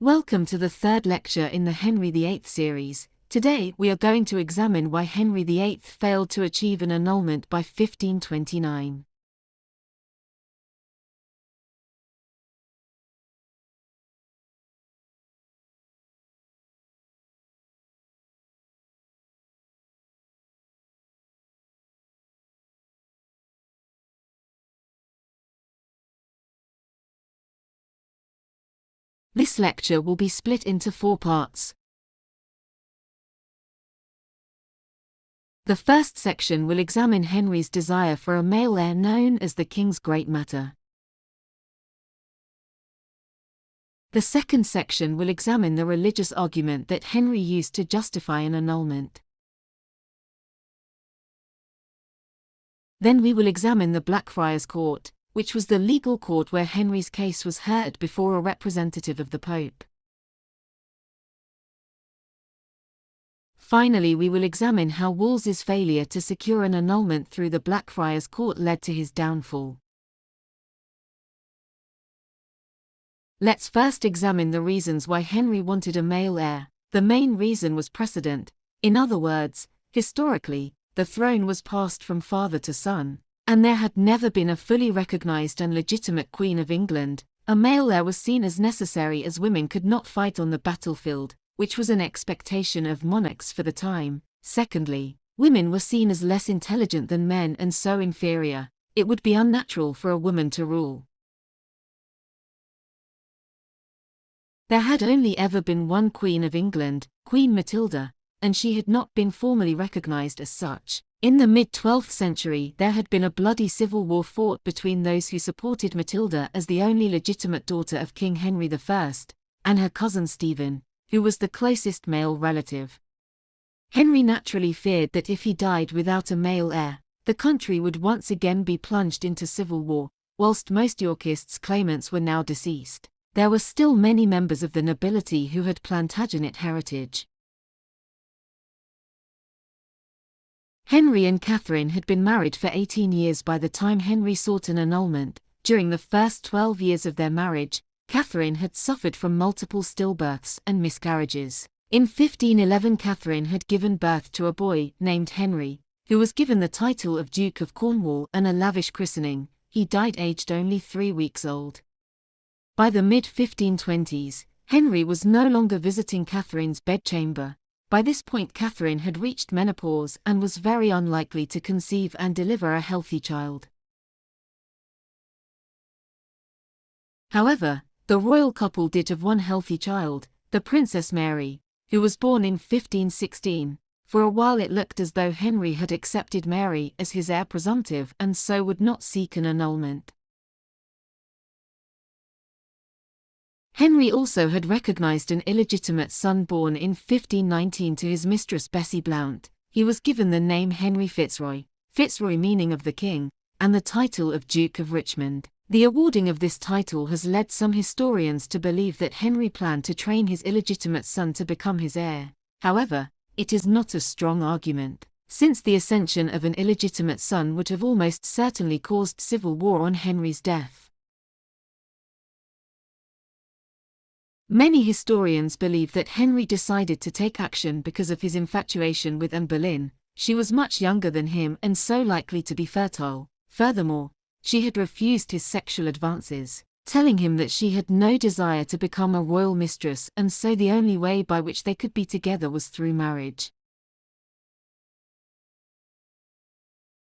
Welcome to the third lecture in the Henry VIII series. Today we are going to examine why Henry VIII failed to achieve an annulment by 1529. This lecture will be split into 4 parts. The first section will examine Henry's desire for a male heir known as the King's Great Matter. The second section will examine the religious argument that Henry used to justify an annulment. Then we will examine the Blackfriars Court, which was the legal court where Henry's case was heard before a representative of the Pope. Finally, we will examine how Wolsey's failure to secure an annulment through the Blackfriars Court led to his downfall. Let's first examine the reasons why Henry wanted a male heir. The main reason was precedent. In other words, historically, the throne was passed from father to son, and there had never been a fully recognized and legitimate Queen of England. A male heir was seen as necessary as women could not fight on the battlefield, which was an expectation of monarchs for the time. Secondly, women were seen as less intelligent than men and so inferior. It would be unnatural for a woman to rule. There had only ever been one Queen of England, Queen Matilda, and she had not been formally recognized as such. In the mid-12th century there had been a bloody civil war fought between those who supported Matilda as the only legitimate daughter of King Henry I, and her cousin Stephen, who was the closest male relative. Henry naturally feared that if he died without a male heir, the country would once again be plunged into civil war. Whilst most Yorkists' claimants were now deceased, there were still many members of the nobility who had Plantagenet heritage. Henry and Catherine had been married for 18 years by the time Henry sought an annulment. During the first 12 years of their marriage, Catherine had suffered from multiple stillbirths and miscarriages. In 1511 Catherine had given birth to a boy named Henry, who was given the title of Duke of Cornwall and a lavish christening. He died aged only 3 weeks old. By the mid-1520s, Henry was no longer visiting Catherine's bedchamber. By this point Catherine had reached menopause and was very unlikely to conceive and deliver a healthy child. However, the royal couple did have one healthy child, the Princess Mary, who was born in 1516. For a while it looked as though Henry had accepted Mary as his heir presumptive and so would not seek an annulment. Henry also had recognized an illegitimate son born in 1519 to his mistress Bessie Blount. He was given the name Henry Fitzroy, Fitzroy meaning of the king, and the title of Duke of Richmond. The awarding of this title has led some historians to believe that Henry planned to train his illegitimate son to become his heir. However, it is not a strong argument, since the accession of an illegitimate son would have almost certainly caused civil war on Henry's death. Many historians believe that Henry decided to take action because of his infatuation with Anne Boleyn. She was much younger than him and so likely to be fertile. Furthermore, she had refused his sexual advances, telling him that she had no desire to become a royal mistress and so the only way by which they could be together was through marriage.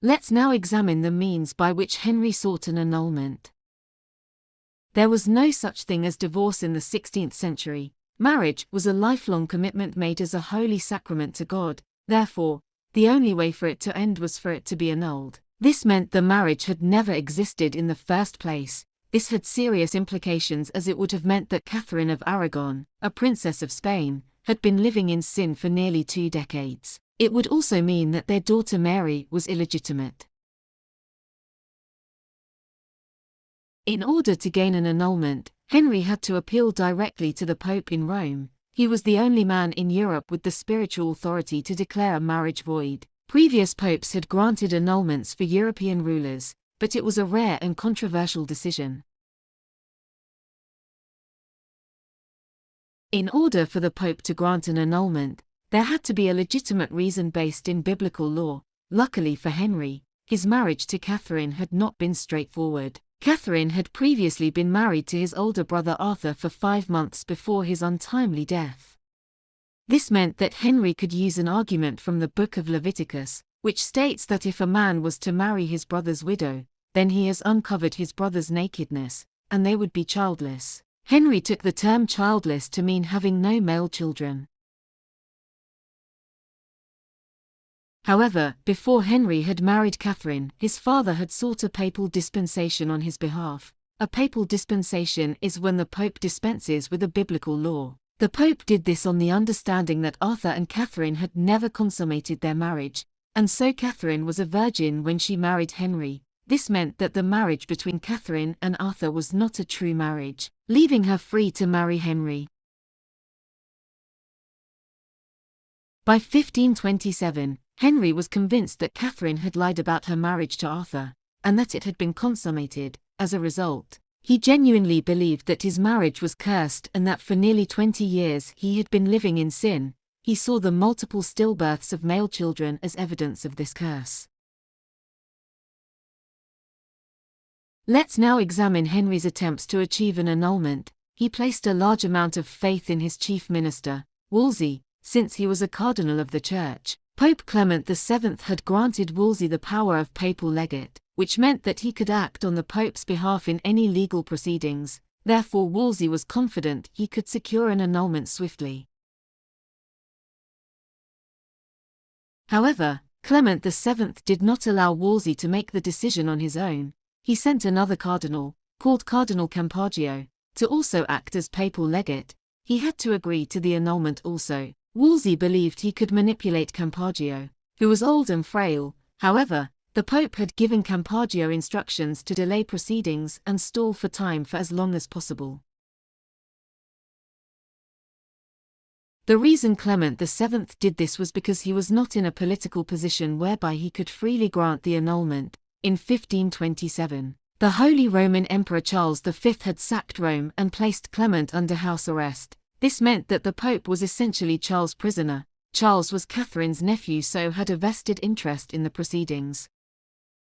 Let's now examine the means by which Henry sought an annulment. There was no such thing as divorce in the 16th century. Marriage was a lifelong commitment made as a holy sacrament to God. Therefore, the only way for it to end was for it to be annulled. This meant the marriage had never existed in the first place. This had serious implications as it would have meant that Catherine of Aragon, a princess of Spain, had been living in sin for nearly 2 decades. It would also mean that their daughter Mary was illegitimate. In order to gain an annulment, Henry had to appeal directly to the Pope in Rome. He was the only man in Europe with the spiritual authority to declare a marriage void. Previous popes had granted annulments for European rulers, but it was a rare and controversial decision. In order for the Pope to grant an annulment, there had to be a legitimate reason based in biblical law. Luckily for Henry, his marriage to Catherine had not been straightforward. Catherine had previously been married to his older brother Arthur for 5 months before his untimely death. This meant that Henry could use an argument from the book of Leviticus, which states that if a man was to marry his brother's widow, then he has uncovered his brother's nakedness, and they would be childless. Henry took the term childless to mean having no male children. However, before Henry had married Catherine, his father had sought a papal dispensation on his behalf. A papal dispensation is when the Pope dispenses with a biblical law. The Pope did this on the understanding that Arthur and Catherine had never consummated their marriage, and so Catherine was a virgin when she married Henry. This meant that the marriage between Catherine and Arthur was not a true marriage, leaving her free to marry Henry. By 1527, Henry was convinced that Catherine had lied about her marriage to Arthur, and that it had been consummated. As a result, he genuinely believed that his marriage was cursed and that for nearly 20 years he had been living in sin. He saw the multiple stillbirths of male children as evidence of this curse. Let's now examine Henry's attempts to achieve an annulment. He placed a large amount of faith in his chief minister, Wolsey, since he was a cardinal of the Church. Pope Clement VII had granted Wolsey the power of papal legate, which meant that he could act on the Pope's behalf in any legal proceedings. Therefore, Wolsey was confident he could secure an annulment swiftly. However, Clement VII did not allow Wolsey to make the decision on his own. He sent another cardinal, called Cardinal Campeggio, to also act as papal legate. He had to agree to the annulment also. Wolsey believed he could manipulate Campeggio, who was old and frail. However, the Pope had given Campeggio instructions to delay proceedings and stall for time for as long as possible. The reason Clement VII did this was because he was not in a political position whereby he could freely grant the annulment. In 1527, the Holy Roman Emperor Charles V had sacked Rome and placed Clement under house arrest. This meant that the Pope was essentially Charles' prisoner. Charles was Catherine's nephew, so had a vested interest in the proceedings.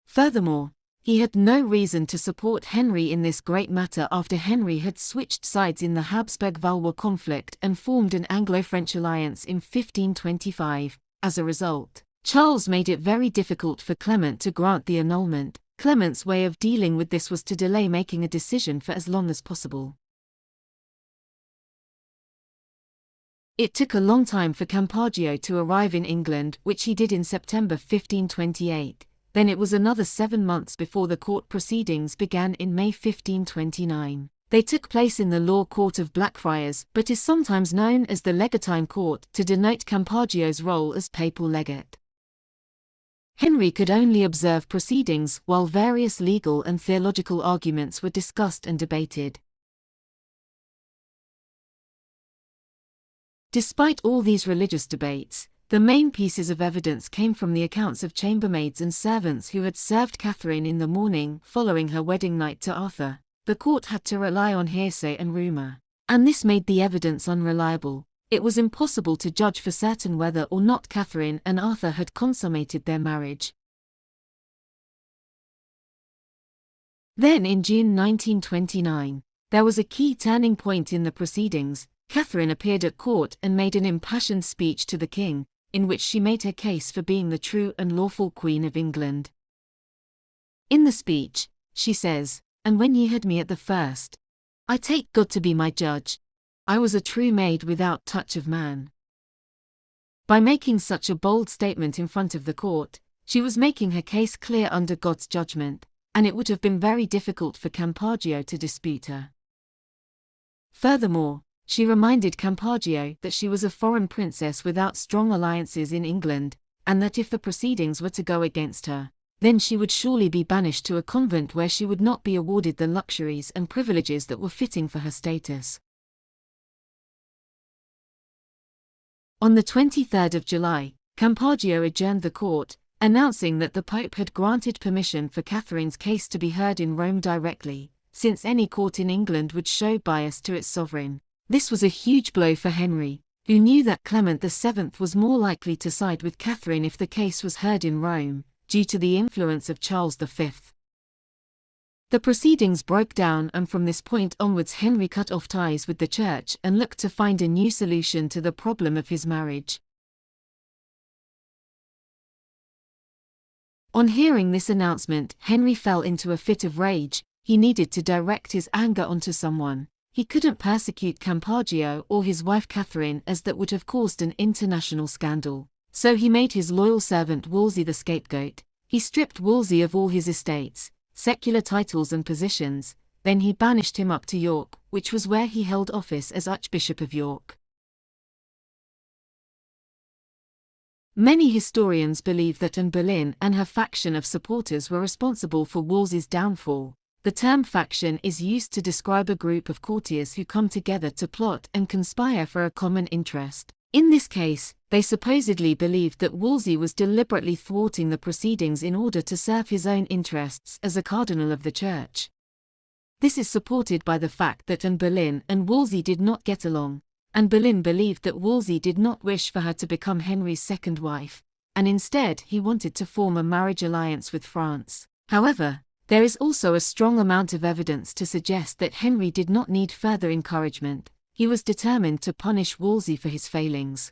Furthermore, he had no reason to support Henry in this great matter after Henry had switched sides in the Habsburg-Valois conflict and formed an Anglo-French alliance in 1525. As a result, Charles made it very difficult for Clement to grant the annulment. Clement's way of dealing with this was to delay making a decision for as long as possible. It took a long time for Campeggio to arrive in England, which he did in September 1528. Then it was another 7 months before the court proceedings began in May 1529. They took place in the Law Court of Blackfriars, but is sometimes known as the Legatine Court to denote Campeggio's role as papal legate. Henry could only observe proceedings while various legal and theological arguments were discussed and debated. Despite all these religious debates, the main pieces of evidence came from the accounts of chambermaids and servants who had served Catherine in the morning following her wedding night to Arthur. The court had to rely on hearsay and rumor, and this made the evidence unreliable. It was impossible to judge for certain whether or not Catherine and Arthur had consummated their marriage. Then in June 1929, there was a key turning point in the proceedings. Catherine appeared at court and made an impassioned speech to the king, in which she made her case for being the true and lawful Queen of England. In the speech, she says, "And when ye had me at the first, I take God to be my judge, I was a true maid without touch of man." By making such a bold statement in front of the court, she was making her case clear under God's judgment, and it would have been very difficult for Campeggio to dispute her. Furthermore, she reminded Campeggio that she was a foreign princess without strong alliances in England, and that if the proceedings were to go against her, then she would surely be banished to a convent where she would not be awarded the luxuries and privileges that were fitting for her status. On the 23rd of July, Campeggio adjourned the court, announcing that the Pope had granted permission for Catherine's case to be heard in Rome directly, since any court in England would show bias to its sovereign. This was a huge blow for Henry, who knew that Clement VII was more likely to side with Catherine if the case was heard in Rome, due to the influence of Charles V. The proceedings broke down, and from this point onwards Henry cut off ties with the church and looked to find a new solution to the problem of his marriage. On hearing this announcement, Henry fell into a fit of rage. He needed to direct his anger onto someone. He couldn't persecute Campeggio or his wife Catherine, as that would have caused an international scandal. So he made his loyal servant Wolsey the scapegoat. He stripped Wolsey of all his estates, secular titles and positions, then he banished him up to York, which was where he held office as Archbishop of York. Many historians believe that Anne Boleyn and her faction of supporters were responsible for Wolsey's downfall. The term faction is used to describe a group of courtiers who come together to plot and conspire for a common interest. In this case, they supposedly believed that Wolsey was deliberately thwarting the proceedings in order to serve his own interests as a cardinal of the church. This is supported by the fact that Anne Boleyn and Wolsey did not get along. Anne Boleyn believed that Wolsey did not wish for her to become Henry's second wife, and instead he wanted to form a marriage alliance with France. However, there is also a strong amount of evidence to suggest that Henry did not need further encouragement. He was determined to punish Wolsey for his failings.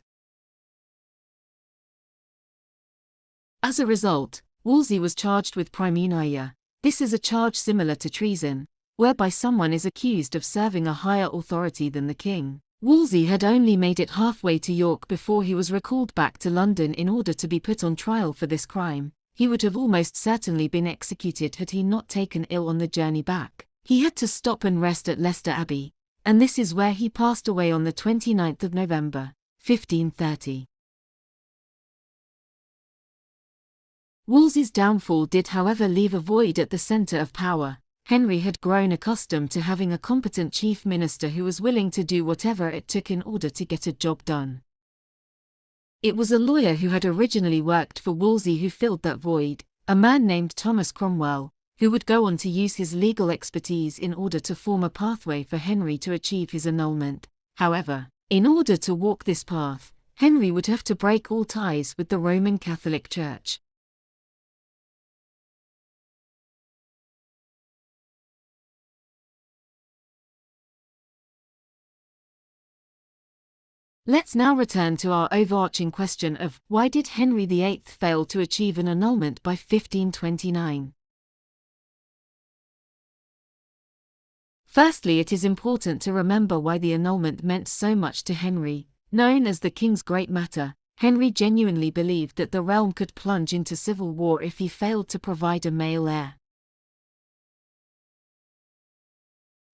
As a result, Wolsey was charged with praemunire. This is a charge similar to treason, whereby someone is accused of serving a higher authority than the king. Wolsey had only made it halfway to York before he was recalled back to London in order to be put on trial for this crime. He would have almost certainly been executed had he not taken ill on the journey back. He had to stop and rest at Leicester Abbey, and this is where he passed away on the 29th of November, 1530. Wolsey's downfall did however leave a void at the centre of power. Henry had grown accustomed to having a competent chief minister who was willing to do whatever it took in order to get a job done. It was a lawyer who had originally worked for Wolsey who filled that void, a man named Thomas Cromwell, who would go on to use his legal expertise in order to form a pathway for Henry to achieve his annulment. However, in order to walk this path, Henry would have to break all ties with the Roman Catholic Church. Let's now return to our overarching question of why did Henry VIII fail to achieve an annulment by 1529? Firstly, it is important to remember why the annulment meant so much to Henry. Known as the King's Great Matter, Henry genuinely believed that the realm could plunge into civil war if he failed to provide a male heir.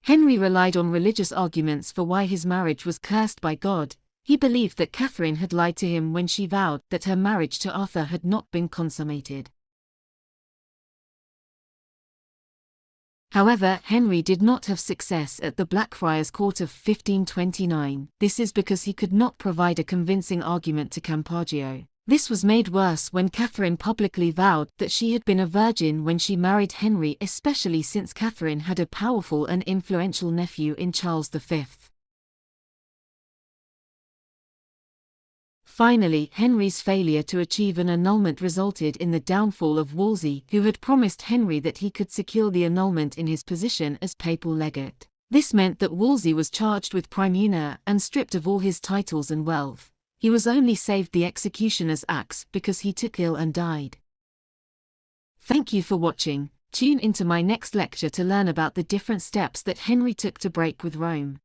Henry relied on religious arguments for why his marriage was cursed by God. He believed that Catherine had lied to him when she vowed that her marriage to Arthur had not been consummated. However, Henry did not have success at the Blackfriars Court of 1529. This is because he could not provide a convincing argument to Campeggio. This was made worse when Catherine publicly vowed that she had been a virgin when she married Henry, especially since Catherine had a powerful and influential nephew in Charles V. Finally, Henry's failure to achieve an annulment resulted in the downfall of Wolsey, who had promised Henry that he could secure the annulment in his position as papal legate. This meant that Wolsey was charged with praemunire and stripped of all his titles and wealth. He was only saved the executioner's axe because he took ill and died. Thank you for watching. Tune into my next lecture to learn about the different steps that Henry took to break with Rome.